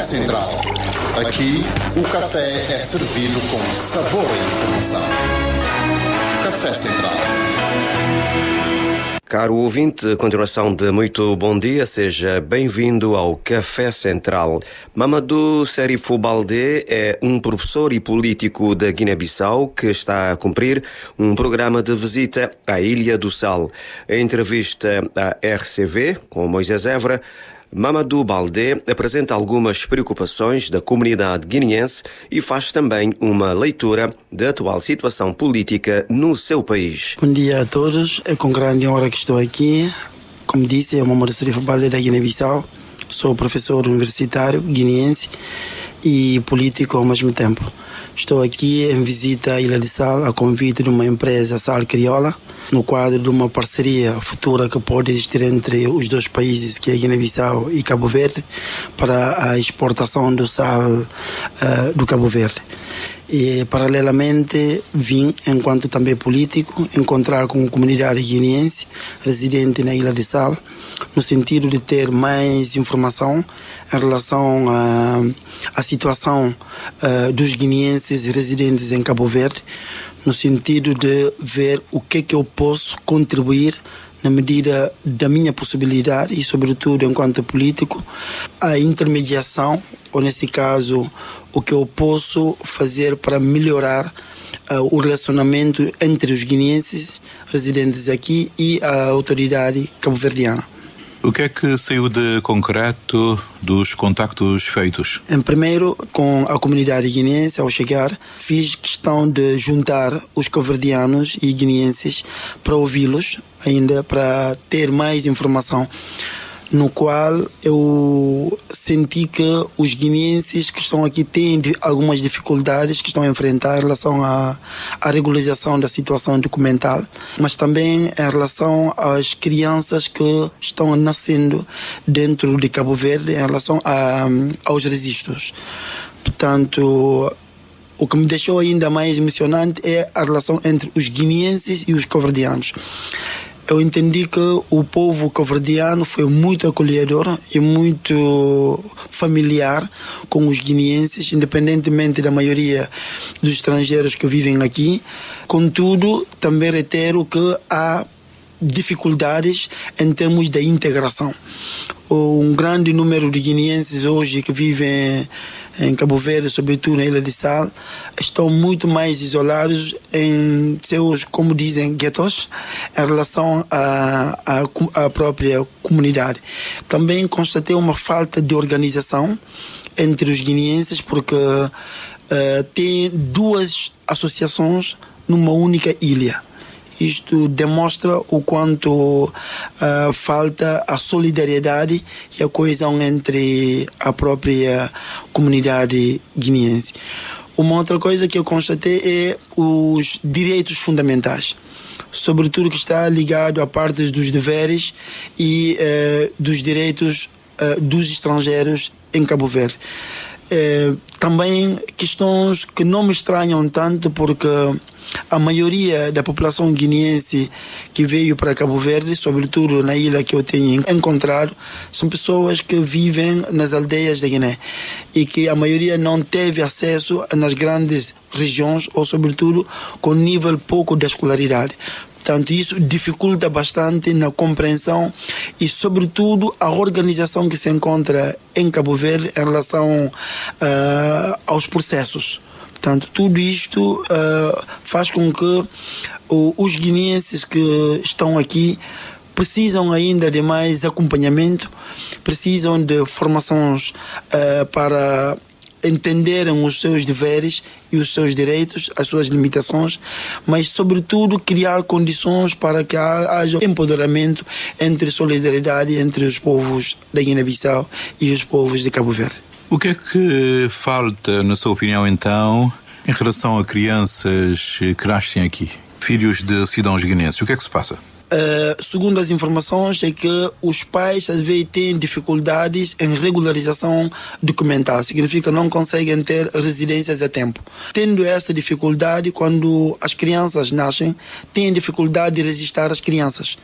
Café Central. Aqui, o café é servido com sabor e informação. Café Central. Caro ouvinte, continuação de muito bom dia, seja bem-vindo ao Café Central. Mamadou Serifou Baldé é um professor e político da Guiné-Bissau que está a cumprir um programa de visita à Ilha do Sal. Em entrevista à RCV, com Moisés Évora, Mamadou Baldé apresenta algumas preocupações da comunidade guineense e faz também uma leitura da atual situação política no seu país. Bom dia a todos, é com grande honra que estou aqui. Como disse, é o Mamadou Serifou Baldé da Guiné-Bissau. Sou professor universitário guineense e político ao mesmo tempo. Estou aqui em visita à Ilha de Sal a convite de uma empresa Sal Crioula, no quadro de uma parceria futura que pode existir entre os dois países, que é Guiné-Bissau e Cabo Verde, para a exportação do sal do Cabo Verde. E, paralelamente, vim, enquanto também político, encontrar com a comunidade guineense residente na Ilha de Sal, no sentido de ter mais informação em relação à situação dos guineenses residentes em Cabo Verde, no sentido de ver o que é que eu posso contribuir na medida da minha possibilidade e, sobretudo, enquanto político, a intermediação, ou nesse caso, o que eu posso fazer para melhorar o relacionamento entre os guineenses residentes aqui e a autoridade cabo-verdiana. O que é que saiu de concreto dos contactos feitos? Em primeiro, com a comunidade guineense, ao chegar, fiz questão de juntar os cabo-verdianos e guineenses para ouvi-los, ainda para ter mais informação, no qual eu senti que os guineenses que estão aqui têm algumas dificuldades que estão a enfrentar em relação à regularização da situação documental, mas também em relação às crianças que estão nascendo dentro de Cabo Verde em relação aos registros. Portanto, o que me deixou ainda mais emocionante é a relação entre os guineenses e os cabo-verdianos. Eu entendi que o povo cabo-verdiano foi muito acolhedor e muito familiar com os guineenses, independentemente da maioria dos estrangeiros que vivem aqui. Contudo, também reitero que há dificuldades em termos de integração. Um grande número de guineenses hoje que vivem em Cabo Verde, sobretudo na Ilha de Sal, estão muito mais isolados em seus, como dizem, guetos, em relação à própria comunidade. Também constatei uma falta de organização entre os guineenses, porque tem duas associações numa única ilha. Isto demonstra o quanto falta a solidariedade e a coesão entre a própria comunidade guineense. Uma outra coisa que eu constatei é os direitos fundamentais, sobretudo que está ligado à parte dos deveres e dos direitos dos estrangeiros em Cabo Verde. Também questões que não me estranham tanto, porque a maioria da população guineense que veio para Cabo Verde, sobretudo na ilha que eu tenho encontrado, são pessoas que vivem nas aldeias da Guiné e que a maioria não teve acesso nas grandes regiões ou, sobretudo, com nível pouco de escolaridade. Portanto, isso dificulta bastante na compreensão e, sobretudo, a organização que se encontra em Cabo Verde em relação aos processos. Portanto, tudo isto faz com que os guineenses que estão aqui precisam ainda de mais acompanhamento, precisam de formações para entenderem os seus deveres e os seus direitos, as suas limitações, mas, sobretudo, criar condições para que haja empoderamento entre solidariedade entre os povos da Guiné-Bissau e os povos de Cabo Verde. O que é que falta, na sua opinião, então, em relação a crianças que nascem aqui, filhos de cidadãos guineenses? O que é que se passa? Segundo as informações, é que os pais às vezes têm dificuldades em regularização documental, significa que não conseguem ter residências a tempo. Tendo essa dificuldade, quando as crianças nascem, têm dificuldade de registrar as crianças.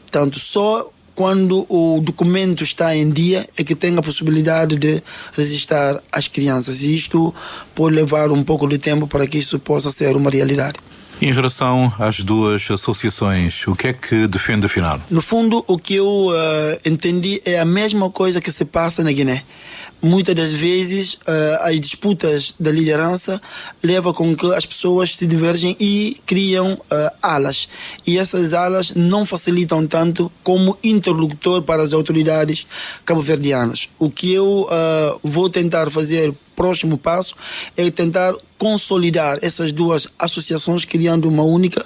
Portanto, só quando o documento está em dia, é que tem a possibilidade de registrar as crianças. E isto pode levar um pouco de tempo para que isso possa ser uma realidade. Em relação às duas associações, o que é que defende afinal? No fundo, o que eu entendi é a mesma coisa que se passa na Guiné. Muitas das vezes as disputas da liderança levam com que as pessoas se divergem e criam alas. E essas alas não facilitam tanto como interlocutor para as autoridades cabo-verdianas. O que eu vou tentar fazer, próximo passo, é tentar consolidar essas duas associações, criando uma única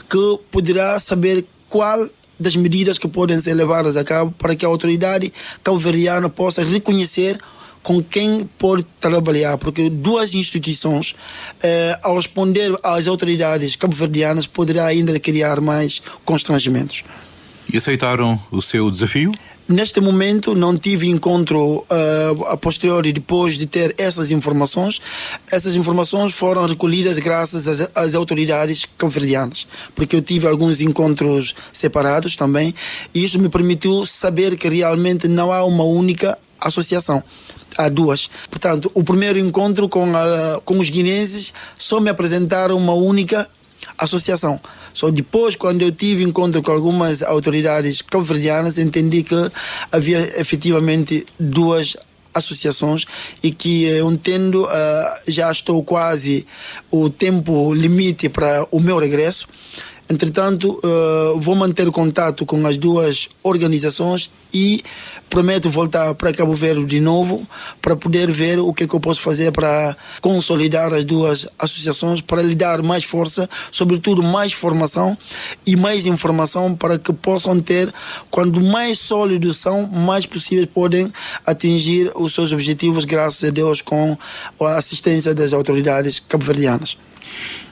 que poderá saber qual das medidas que podem ser levadas a cabo para que a autoridade cabo-verdiana possa reconhecer com quem pode trabalhar, porque duas instituições, ao responder às autoridades cabo-verdianas, poderá ainda criar mais constrangimentos. E aceitaram o seu desafio? Neste momento não tive encontro a posteriori depois de ter essas informações. Essas informações foram recolhidas graças às autoridades cabo-verdianas, porque eu tive alguns encontros separados também, e isso me permitiu saber que realmente não há uma única associação. Há duas. Portanto, o primeiro encontro com os guineenses só me apresentaram uma única associação. Só depois, quando eu tive encontro com algumas autoridades cabo-verdianas, entendi que havia efetivamente duas associações e que eu entendo, já estou quase o tempo limite para o meu regresso. Entretanto, vou manter contato com as duas organizações e prometo voltar para Cabo Verde de novo para poder ver o que eu posso fazer para consolidar as duas associações, para lhe dar mais força, sobretudo mais formação e mais informação para que possam ter, quando mais sólidos são, mais possíveis podem atingir os seus objetivos, graças a Deus, com a assistência das autoridades cabo-verdianas.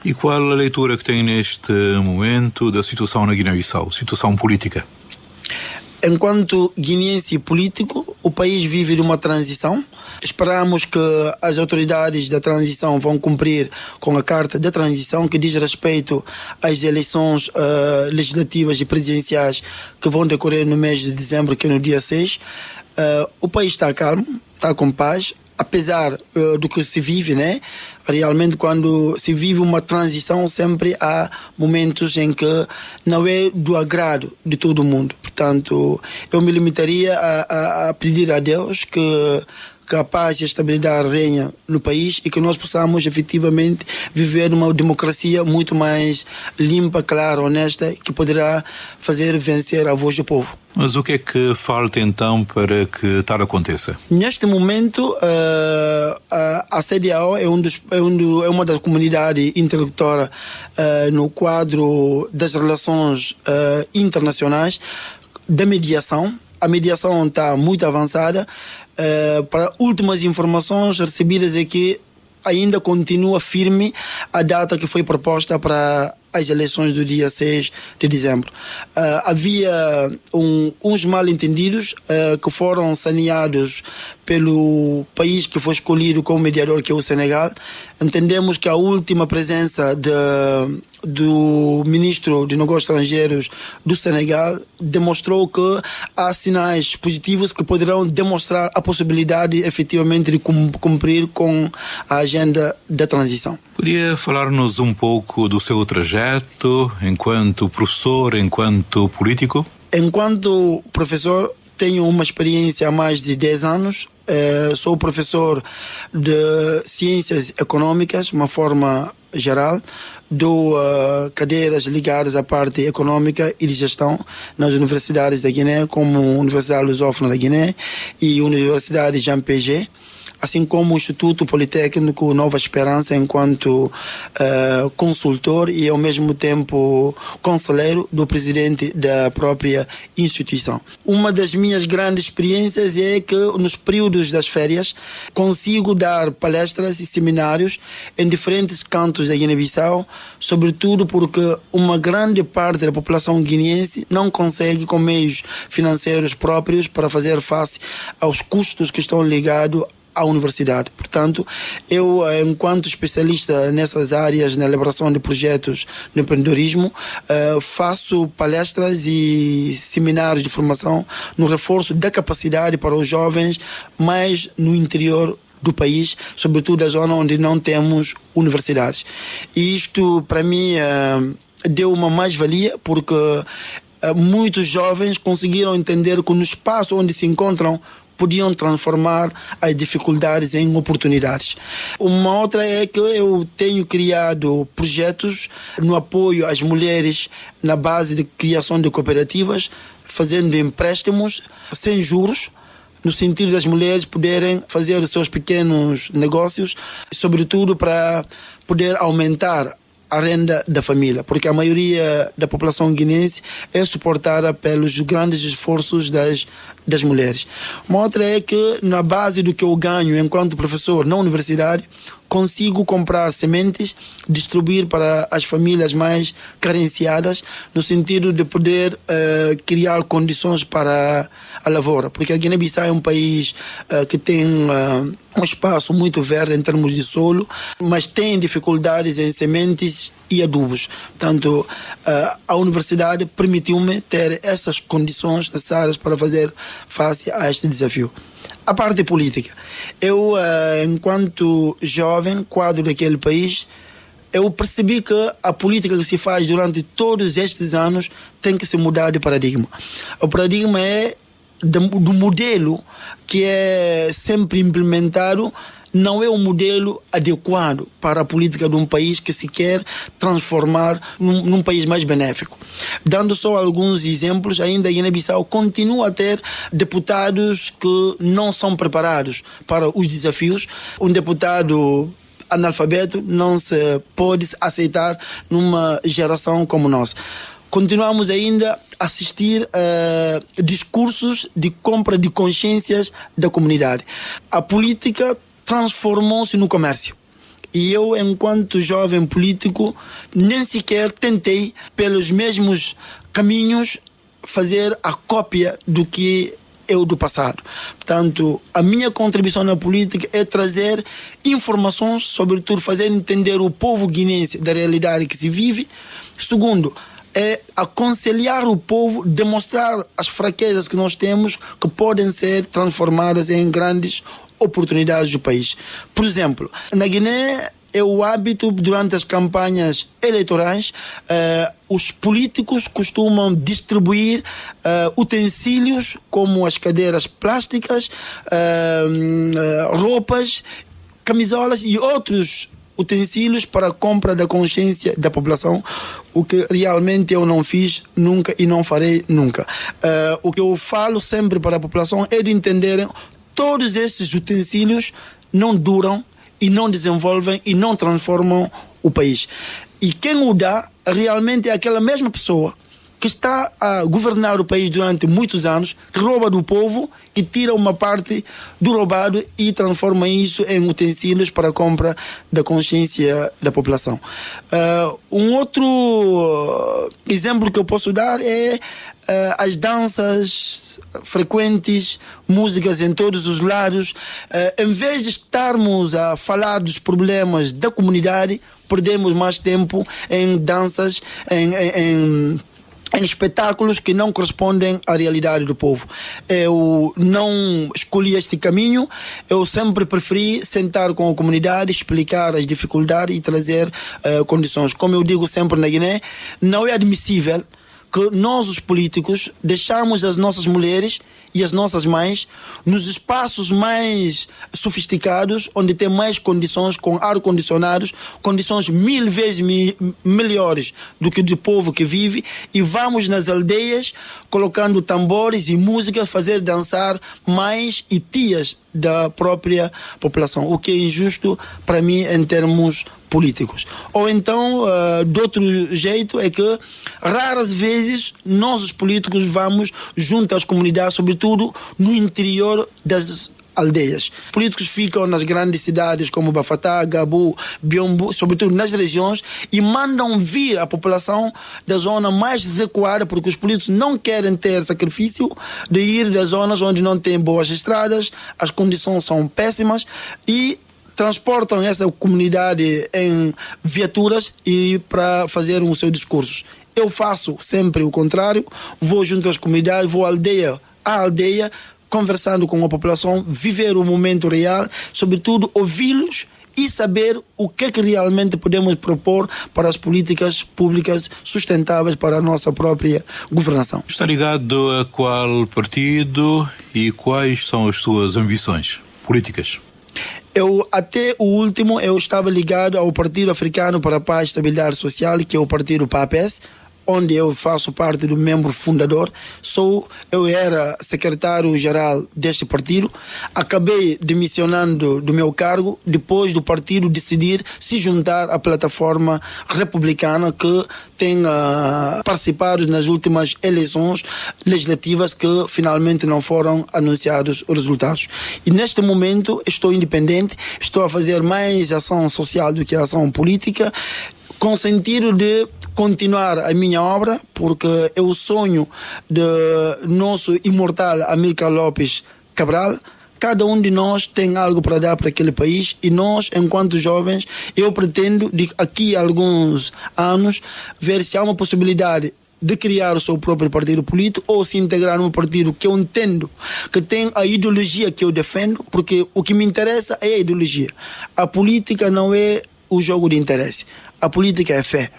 E qual a leitura que tem neste momento da situação na Guiné-Bissau, situação política? Enquanto guineense político, o país vive de uma transição. Esperamos que as autoridades da transição vão cumprir com a carta da transição, que diz respeito às eleições legislativas e presidenciais que vão decorrer no mês de dezembro, que é no dia 6. O país está calmo, está com paz, apesar do que se vive, né? Realmente, quando se vive uma transição, sempre há momentos em que não é do agrado de todo mundo. Portanto, eu me limitaria a pedir a Deus que a paz e a estabilidade reina no país e que nós possamos efetivamente viver numa democracia muito mais limpa, clara, honesta, que poderá fazer vencer a voz do povo. Mas o que é que falta então para que tal aconteça? Neste momento, a CEDEAO é uma das comunidades interlocutoras no quadro das relações internacionais da mediação. A mediação está muito avançada. Para últimas informações recebidas é que ainda continua firme a data que foi proposta para as eleições do dia 6 de dezembro. Havia uns mal-entendidos que foram saneados pelo país que foi escolhido como mediador, que é o Senegal. Entendemos que a última presença do ministro de Negócios Estrangeiros do Senegal demonstrou que há sinais positivos que poderão demonstrar a possibilidade efetivamente de cumprir com a agenda da transição. Podia falar-nos um pouco do seu trajeto enquanto professor, enquanto político? Enquanto professor, tenho uma experiência há mais de 10 anos. Sou professor de Ciências Econômicas, de uma forma geral. Dou cadeiras ligadas à parte econômica e de gestão nas universidades da Guiné, como a Universidade Lusófona da Guiné e a Universidade Jean Piaget, assim como o Instituto Politécnico Nova Esperança, enquanto consultor e ao mesmo tempo conselheiro do presidente da própria instituição. Uma das minhas grandes experiências é que nos períodos das férias consigo dar palestras e seminários em diferentes cantos da Guiné-Bissau, sobretudo porque uma grande parte da população guineense não consegue, com meios financeiros próprios, para fazer face aos custos que estão ligados à universidade. Portanto, eu, enquanto especialista nessas áreas, na elaboração de projetos de empreendedorismo, faço palestras e seminários de formação no reforço da capacidade para os jovens, mais no interior do país, sobretudo a zona onde não temos universidades. E isto, para mim, deu uma mais-valia, porque muitos jovens conseguiram entender que no espaço onde se encontram podiam transformar as dificuldades em oportunidades. Uma outra é que eu tenho criado projetos no apoio às mulheres na base de criação de cooperativas, fazendo empréstimos sem juros, no sentido das mulheres poderem fazer os seus pequenos negócios, sobretudo para poder aumentar a renda da família, porque a maioria da população guinense é suportada pelos grandes esforços das mulheres. Uma outra é que, na base do que eu ganho enquanto professor na universidade, consigo comprar sementes, distribuir para as famílias mais carenciadas, no sentido de poder criar condições para a lavoura, porque a Guiné-Bissau é um país que tem um espaço muito verde em termos de solo, mas tem dificuldades em sementes e adubos. Portanto, a universidade permitiu-me ter essas condições necessárias para fazer face a este desafio. A parte política. Eu, enquanto jovem, quadro daquele país, eu percebi que a política que se faz durante todos estes anos tem que se mudar de paradigma. O paradigma é do modelo que é sempre implementado, não é um modelo adequado para a política de um país que se quer transformar num país mais benéfico. Dando só alguns exemplos, ainda a Guiné-Bissau continua a ter deputados que não são preparados para os desafios. Um deputado analfabeto não se pode aceitar numa geração como nossa. Continuamos ainda a assistir a discursos de compra de consciências da comunidade. A política transformou-se no comércio. E eu, enquanto jovem político, nem sequer tentei, pelos mesmos caminhos, fazer a cópia do que eu do passado. Portanto, a minha contribuição na política é trazer informações, sobretudo fazer entender o povo guinense da realidade que se vive. Segundo, é aconselhar o povo, demonstrar as fraquezas que nós temos, que podem ser transformadas em grandes oportunidades do país. Por exemplo, na Guiné é o hábito, durante as campanhas eleitorais, os políticos costumam distribuir utensílios como as cadeiras plásticas, roupas, camisolas e outros utensílios para a compra da consciência da população, o que realmente eu não fiz nunca e não farei nunca. O que eu falo sempre para a população é de entenderem todos esses utensílios não duram e não desenvolvem e não transformam o país. E quem o dá realmente é aquela mesma pessoa que está a governar o país durante muitos anos, que rouba do povo, que tira uma parte do roubado e transforma isso em utensílios para a compra da consciência da população. Um outro exemplo que eu posso dar é as danças frequentes, músicas em todos os lados. Em vez de estarmos a falar dos problemas da comunidade, perdemos mais tempo em danças, em espetáculos que não correspondem à realidade do povo. Eu não escolhi este caminho, eu sempre preferi sentar com a comunidade, explicar as dificuldades e trazer condições. Como eu digo sempre na Guiné, não é admissível que nós, os políticos, deixamos as nossas mulheres e as nossas mães nos espaços mais sofisticados, onde tem mais condições, com ar-condicionados, condições 1000 vezes melhores do que do povo que vive, e vamos nas aldeias colocando tambores e música, fazer dançar mães e tias da própria população, o que é injusto para mim em termos políticos. Ou então, de outro jeito, é que raras vezes nós, os políticos, vamos junto às comunidades, sobretudo no interior das aldeias. Políticos ficam nas grandes cidades como Bafatá, Gabu, Biombo, sobretudo nas regiões, e mandam vir a população da zona mais recuada, porque os políticos não querem ter sacrifício de ir das zonas onde não tem boas estradas, as condições são péssimas, e transportam essa comunidade em viaturas e para fazer o seu discurso. Eu faço sempre o contrário, vou junto às comunidades, vou aldeia a aldeia, conversando com a população, viver o momento real, sobretudo ouvi-los e saber o que é que realmente podemos propor para as políticas públicas sustentáveis para a nossa própria governação. Está ligado a qual partido e quais são as suas ambições políticas? Até o último, eu estava ligado ao Partido Africano para a Paz e Estabilidade Social, que é o partido PAPES, onde eu faço parte do membro fundador. Eu era secretário-geral deste partido. Acabei demissionando do meu cargo depois do partido decidir se juntar à plataforma republicana que tem participado nas últimas eleições legislativas que finalmente não foram anunciados os resultados. E neste momento estou independente, estou a fazer mais ação social do que ação política, com o sentido de continuar a minha obra, porque é o sonho de nosso imortal Amílcar Lopes Cabral. Cada um de nós tem algo para dar para aquele país, e nós, enquanto jovens, eu pretendo, aqui a alguns anos, ver se há uma possibilidade de criar o seu próprio partido político ou se integrar num partido que eu entendo que tem a ideologia que eu defendo, porque o que me interessa é a ideologia. A política não é o jogo de interesse. A política é fé.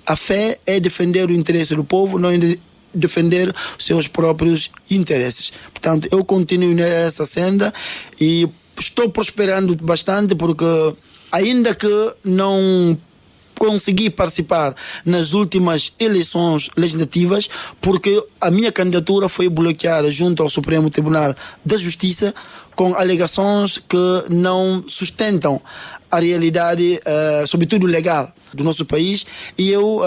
A fé é defender o interesse do povo, não é defender os seus próprios interesses. Portanto, eu continuo nessa senda e estou prosperando bastante, porque ainda que não consegui participar nas últimas eleições legislativas, porque a minha candidatura foi bloqueada junto ao Supremo Tribunal da Justiça com alegações que não sustentam a realidade, sobretudo legal, do nosso país, e eu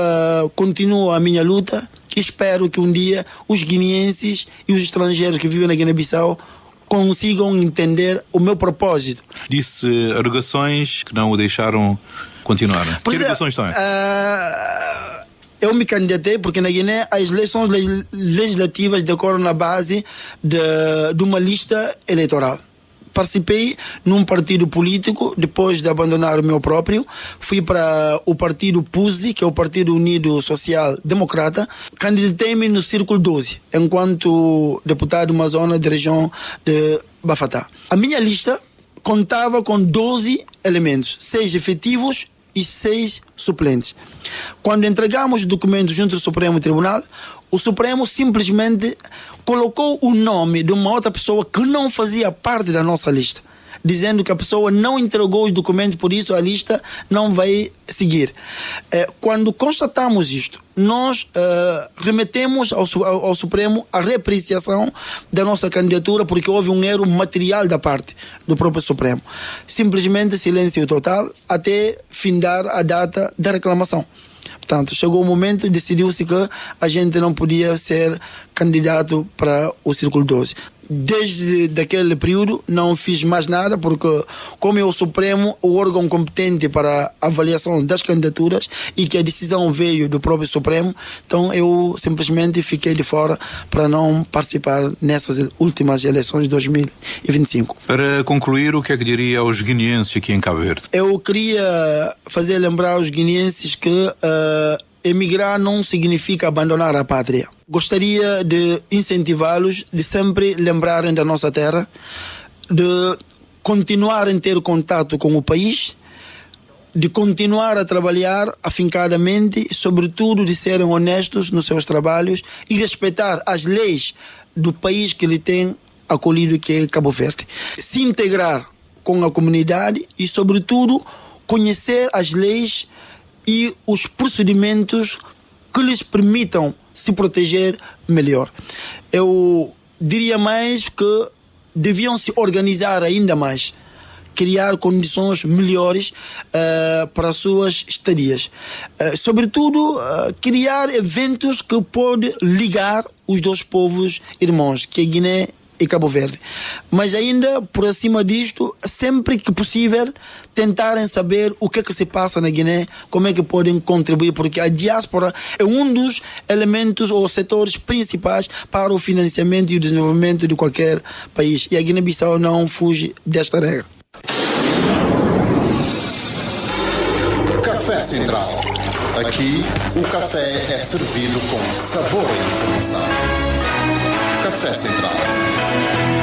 continuo a minha luta e espero que um dia os guineenses e os estrangeiros que vivem na Guiné-Bissau consigam entender o meu propósito. Disse alegações que não o deixaram continuar. Que alegações são essas? Eu me candidatei porque na Guiné as eleições legislativas decorrem na base de uma lista eleitoral. Participei num partido político, depois de abandonar o meu próprio, fui para o partido PUSI, que é o Partido Unido Social Democrata, candidatei-me no Círculo 12, enquanto deputado de uma zona de região de Bafatá. A minha lista contava com 12 elementos, 6 efetivos e 6 suplentes. Quando entregamos os documentos junto ao Supremo Tribunal, o Supremo simplesmente colocou o nome de uma outra pessoa que não fazia parte da nossa lista, dizendo que a pessoa não entregou os documentos, por isso a lista não vai seguir. Quando constatamos isto, nós remetemos ao Supremo a reapreciação da nossa candidatura, porque houve um erro material da parte do próprio Supremo. Simplesmente silêncio total até findar a data da reclamação. Portanto, chegou o momento e decidiu-se que a gente não podia ser candidato para o Círculo 12. Desde aquele período não fiz mais nada, porque como é o Supremo, o órgão competente para a avaliação das candidaturas, e que a decisão veio do próprio Supremo, então eu simplesmente fiquei de fora para não participar nessas últimas eleições de 2025. Para concluir, o que é que diria aos guineenses aqui em Cabo Verde? Eu queria fazer lembrar aos guineenses que emigrar não significa abandonar a pátria. Gostaria de incentivá-los de sempre lembrarem da nossa terra, de continuarem a ter contato com o país, de continuar a trabalhar afincadamente, sobretudo de serem honestos nos seus trabalhos e respeitar as leis do país que lhe tem acolhido, que é Cabo Verde. Se integrar com a comunidade e, sobretudo, conhecer as leis e os procedimentos que lhes permitam se proteger melhor. Eu diria mais que deviam se organizar ainda mais, criar condições melhores para as suas estadias. Sobretudo, criar eventos que podem ligar os dois povos irmãos, que é Guiné e Cabo Verde. Mas ainda, por acima disto, sempre que possível, tentarem saber o que é que se passa na Guiné, como é que podem contribuir, porque a diáspora é um dos elementos ou setores principais para o financiamento e o desenvolvimento de qualquer país. E a Guiné-Bissau não foge desta regra. Café Central. Aqui, o café é servido com sabor e informação. Café Central.